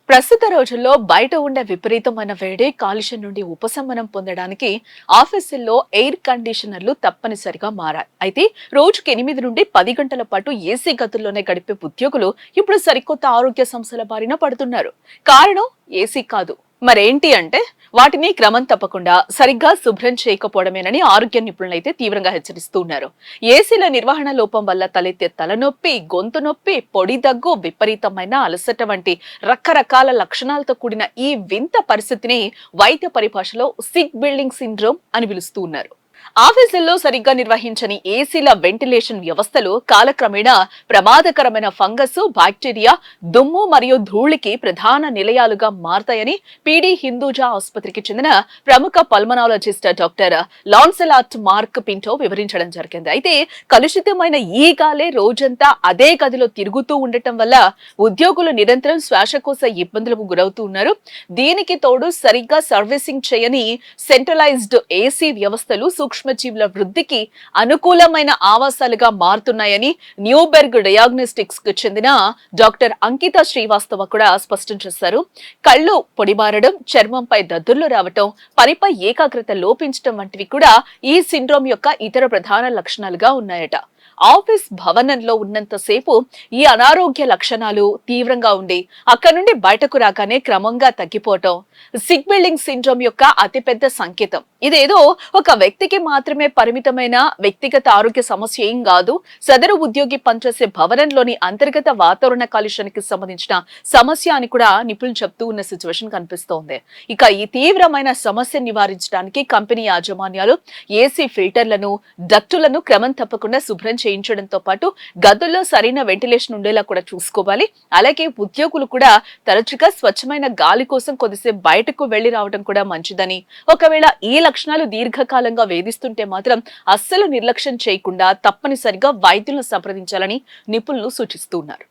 ప్రస్తుత రోజుల్లో బయట ఉండే విపరీతమైన వేడి కాలుష్యం నుండి ఉపశమనం పొందడానికి ఆఫీసుల్లో ఎయిర్ కండిషనర్లు తప్పనిసరిగా మారాయి. అయితే రోజుకి 8 నుండి 10 గంటల పాటు ఏసీ గదుల్లోనే గడిపే ఉద్యోగులు ఇప్పుడు సరికొత్త ఆరోగ్య సమస్యల బారిన పడుతున్నారు. కారణం ఏసీ కాదు, మరేంటి అంటే వాటిని క్రమం తప్పకుండా సరిగ్గా శుభ్రం చేయకపోవడమేనని ఆరోగ్య నిపుణులైతే తీవ్రంగా హెచ్చరిస్తూ ఉన్నారు. ఏసీల నిర్వహణ లోపం వల్ల తలెత్తే తలనొప్పి, గొంతు నొప్పి, పొడి దగ్గు, విపరీతమైన అలసట వంటి రకరకాల లక్షణాలతో కూడిన ఈ వింత పరిస్థితిని వైద్య పరిభాషలో సిక్ బిల్డింగ్ సిండ్రోమ్ అని పిలుస్తూ ఉన్నారు. ఆఫీసుల్లో సరిగ్గా నిర్వహించని ఏసీల వెంటిలేషన్ వ్యవస్థలు కాలక్రమేణా ప్రమాదకరమైన ఫంగస్, బ్యాక్టీరియా, దుమ్ము మరియు ధూళికి ప్రధాన నిలయాలుగా మారతాయని పీడీ హిందూజా ఆసుపత్రికి చెందిన ప్రముఖ పల్మనాలజిస్ట్ డాక్టర్ లాన్సెలాట్ మార్క్ పింటో వివరించడం జరిగింది. అయితే కలుషితమైన ఈ గాలే రోజంతా అదే గదిలో తిరుగుతూ ఉండటం వల్ల ఉద్యోగులు నిరంతరం శ్వాసకోశ ఇబ్బందులకు గురవుతూ ఉన్నారు. దీనికి తోడు సరిగ్గా సర్వీసింగ్ చేయని సెంట్రలైజ్డ్ ఏసీ వ్యవస్థలు సూక్ష్మజీవుల వృద్ధికి అనుకూలమైన ఆవాసాలుగా మారుతున్నాయని న్యూబెర్గ్ డయాగ్నోస్టిక్స్ కు చెందిన డాక్టర్ అంకిత శ్రీవాస్తవ కూడా స్పష్టం చేశారు. కళ్ళు పొడిబారడం, చర్మంపై దద్దుర్లు రావటం, పనిపై ఏకాగ్రత లోపించడం వంటివి కూడా ఈ సిండ్రోమ్ యొక్క ఇతర ప్రధాన లక్షణాలుగా ఉన్నాయట. ఆఫీస్ భవనంలో ఉన్నంతసేపు ఈ అనారోగ్య లక్షణాలు తీవ్రంగా ఉండి అక్కడి నుండి బయటకు రాగానే క్రమంగా తగ్గిపోవటం సిక్ బిల్డింగ్ సిండ్రోమ్ యొక్క అతిపెద్ద సంకేతం. ఇదేదో ఒక వ్యక్తికి మాత్రమే పరిమితమైన వ్యక్తిగత ఆరోగ్య సమస్య ఏం కాదు. సదరు ఉద్యోగి పనిచేసే భవనంలోని అంతర్గత వాతావరణ కాలుష్యానికి సంబంధించిన సమస్య అని కూడా నిపుణులు చెప్తూ ఉన్న సిచ్యువేషన్ కనిపిస్తోంది. ఇక ఈ తీవ్రమైన సమస్య నివారించడానికి కంపెనీ యాజమాన్యాలు ఏసీ ఫిల్టర్లను, డక్టులను క్రమం తప్పకుండా శుభ్రం చేయించడంతో పాటు గదుల్లో సరైన వెంటిలేషన్ ఉండేలా కూడా చూసుకోవాలి. అలాగే ఉద్యోగులు కూడా తరచుగా స్వచ్ఛమైన గాలి కోసం కొద్దిసేపు బయటకు వెళ్లి రావడం కూడా మంచిదని, ఒకవేళ ఈ లక్షణాలు దీర్ఘకాలంగా వేధిస్తుంటే మాత్రం అస్సలు నిర్లక్ష్యం చేయకుండా తప్పనిసరిగా వైద్యులను సంప్రదించాలని నిపుణులు సూచిస్తున్నారు.